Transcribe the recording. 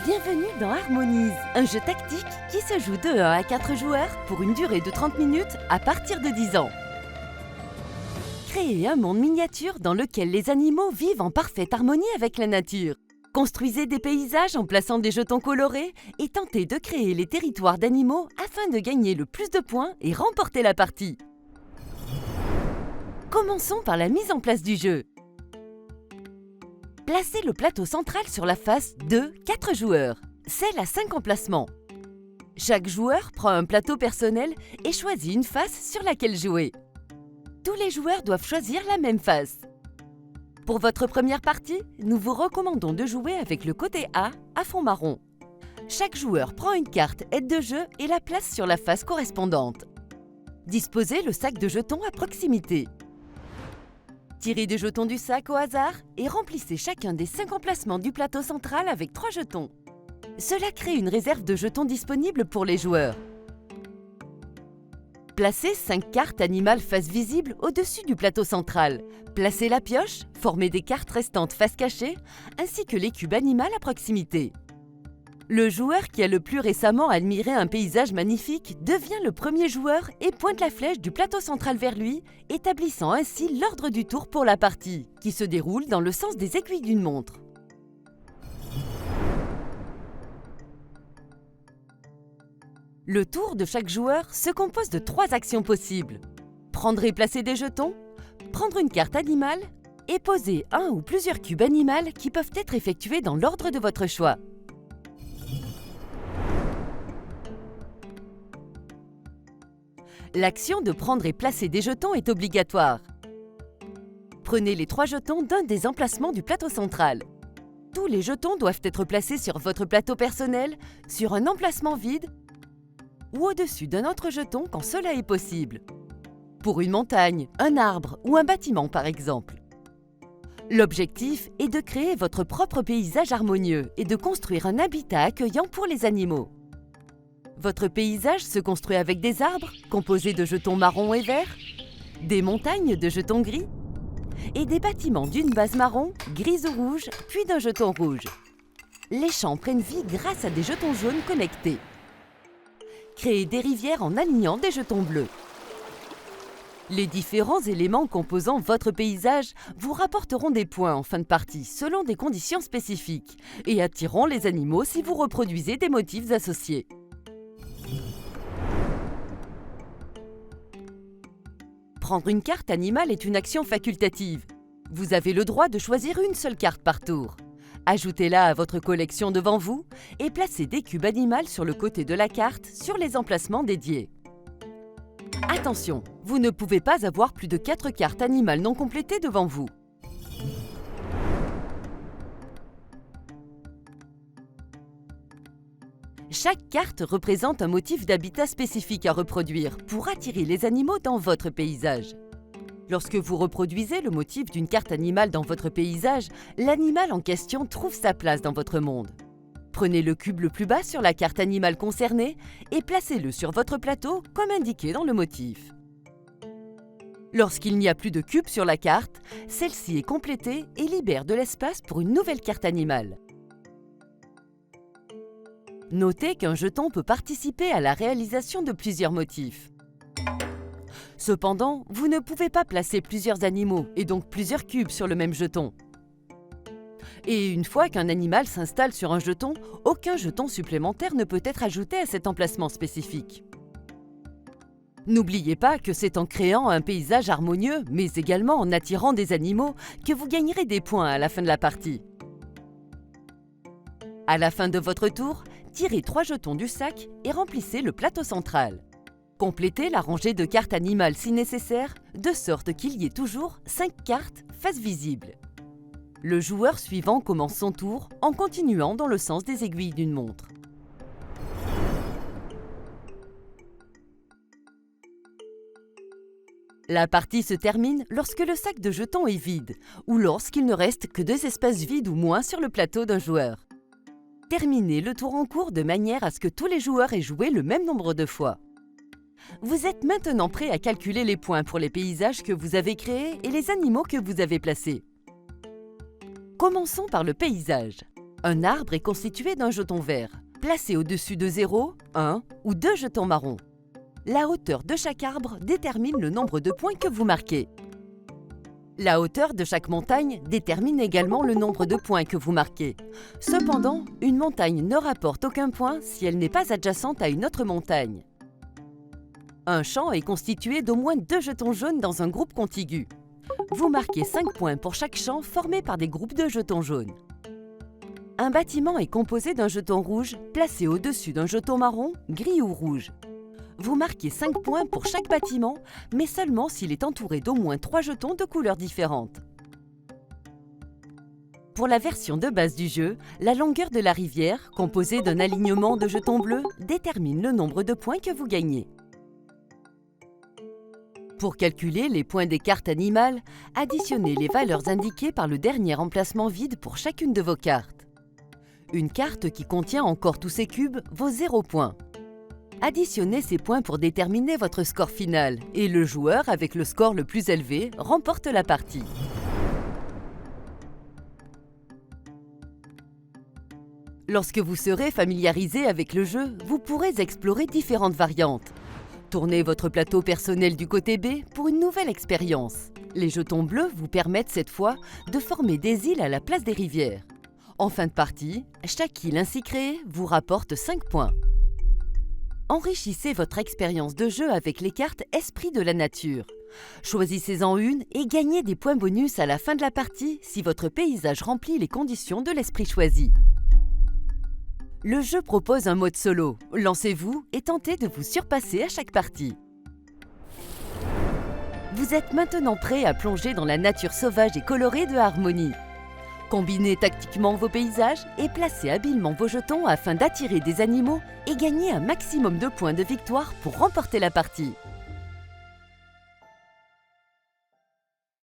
Bienvenue dans Harmonise, un jeu tactique qui se joue de 1 à 4 joueurs pour une durée de 30 minutes à partir de 10 ans. Créez un monde miniature dans lequel les animaux vivent en parfaite harmonie avec la nature. Construisez des paysages en plaçant des jetons colorés et tentez de créer les territoires d'animaux afin de gagner le plus de points et remporter la partie. Commençons par la mise en place du jeu. Placez le plateau central sur la face de 4 joueurs, celle à 5 emplacements. Chaque joueur prend un plateau personnel et choisit une face sur laquelle jouer. Tous les joueurs doivent choisir la même face. Pour votre première partie, nous vous recommandons de jouer avec le côté A à fond marron. Chaque joueur prend une carte aide de jeu et la place sur la face correspondante. Disposez le sac de jetons à proximité. Tirez des jetons du sac au hasard et remplissez chacun des 5 emplacements du plateau central avec 3 jetons. Cela crée une réserve de jetons disponible pour les joueurs. Placez 5 cartes animales face visible au-dessus du plateau central. Placez la pioche, formez des cartes restantes face cachée, ainsi que les cubes animaux à proximité. Le joueur qui a le plus récemment admiré un paysage magnifique devient le premier joueur et pointe la flèche du plateau central vers lui, établissant ainsi l'ordre du tour pour la partie, qui se déroule dans le sens des aiguilles d'une montre. Le tour de chaque joueur se compose de 3 actions possibles. Prendre et placer des jetons, prendre une carte animale et poser un ou plusieurs cubes animaux qui peuvent être effectués dans l'ordre de votre choix. L'action de prendre et placer des jetons est obligatoire. Prenez les 3 jetons d'un des emplacements du plateau central. Tous les jetons doivent être placés sur votre plateau personnel, sur un emplacement vide ou au-dessus d'un autre jeton quand cela est possible. Pour une montagne, un arbre ou un bâtiment par exemple. L'objectif est de créer votre propre paysage harmonieux et de construire un habitat accueillant pour les animaux. Votre paysage se construit avec des arbres composés de jetons marron et vert, des montagnes de jetons gris et des bâtiments d'une base marron, grise ou rouge, puis d'un jeton rouge. Les champs prennent vie grâce à des jetons jaunes connectés. Créez des rivières en alignant des jetons bleus. Les différents éléments composant votre paysage vous rapporteront des points en fin de partie selon des conditions spécifiques et attireront les animaux si vous reproduisez des motifs associés. Prendre une carte animale est une action facultative. Vous avez le droit de choisir une seule carte par tour. Ajoutez-la à votre collection devant vous et placez des cubes animaux sur le côté de la carte sur les emplacements dédiés. Attention, vous ne pouvez pas avoir plus de 4 cartes animales non complétées devant vous. Chaque carte représente un motif d'habitat spécifique à reproduire pour attirer les animaux dans votre paysage. Lorsque vous reproduisez le motif d'une carte animale dans votre paysage, l'animal en question trouve sa place dans votre monde. Prenez le cube le plus bas sur la carte animale concernée et placez-le sur votre plateau comme indiqué dans le motif. Lorsqu'il n'y a plus de cube sur la carte, celle-ci est complétée et libère de l'espace pour une nouvelle carte animale. Notez qu'un jeton peut participer à la réalisation de plusieurs motifs. Cependant, vous ne pouvez pas placer plusieurs animaux et donc plusieurs cubes sur le même jeton. Et une fois qu'un animal s'installe sur un jeton, aucun jeton supplémentaire ne peut être ajouté à cet emplacement spécifique. N'oubliez pas que c'est en créant un paysage harmonieux, mais également en attirant des animaux, que vous gagnerez des points à la fin de la partie. À la fin de votre tour, tirez 3 jetons du sac et remplissez le plateau central. Complétez la rangée de cartes animales si nécessaire, de sorte qu'il y ait toujours 5 cartes face visible. Le joueur suivant commence son tour en continuant dans le sens des aiguilles d'une montre. La partie se termine lorsque le sac de jetons est vide ou lorsqu'il ne reste que 2 espaces vides ou moins sur le plateau d'un joueur. Terminez le tour en cours de manière à ce que tous les joueurs aient joué le même nombre de fois. Vous êtes maintenant prêt à calculer les points pour les paysages que vous avez créés et les animaux que vous avez placés. Commençons par le paysage. Un arbre est constitué d'un jeton vert. Placé au-dessus de 0, 1 ou 2 jetons marrons. La hauteur de chaque arbre détermine le nombre de points que vous marquez. La hauteur de chaque montagne détermine également le nombre de points que vous marquez. Cependant, une montagne ne rapporte aucun point si elle n'est pas adjacente à une autre montagne. Un champ est constitué d'au moins 2 jetons jaunes dans un groupe contigu. Vous marquez 5 points pour chaque champ formé par des groupes de jetons jaunes. Un bâtiment est composé d'un jeton rouge placé au-dessus d'un jeton marron, gris ou rouge. Vous marquez 5 points pour chaque bâtiment, mais seulement s'il est entouré d'au moins 3 jetons de couleurs différentes. Pour la version de base du jeu, la longueur de la rivière, composée d'un alignement de jetons bleus, détermine le nombre de points que vous gagnez. Pour calculer les points des cartes animales, additionnez les valeurs indiquées par le dernier emplacement vide pour chacune de vos cartes. Une carte qui contient encore tous ces cubes vaut 0 points. Additionnez ces points pour déterminer votre score final et le joueur avec le score le plus élevé remporte la partie. Lorsque vous serez familiarisé avec le jeu, vous pourrez explorer différentes variantes. Tournez votre plateau personnel du côté B pour une nouvelle expérience. Les jetons bleus vous permettent cette fois de former des îles à la place des rivières. En fin de partie, chaque île ainsi créée vous rapporte 5 points. Enrichissez votre expérience de jeu avec les cartes Esprit de la nature. Choisissez-en une et gagnez des points bonus à la fin de la partie si votre paysage remplit les conditions de l'esprit choisi. Le jeu propose un mode solo. Lancez-vous et tentez de vous surpasser à chaque partie. Vous êtes maintenant prêt à plonger dans la nature sauvage et colorée de Harmonie. Combinez tactiquement vos paysages et placez habilement vos jetons afin d'attirer des animaux et gagner un maximum de points de victoire pour remporter la partie.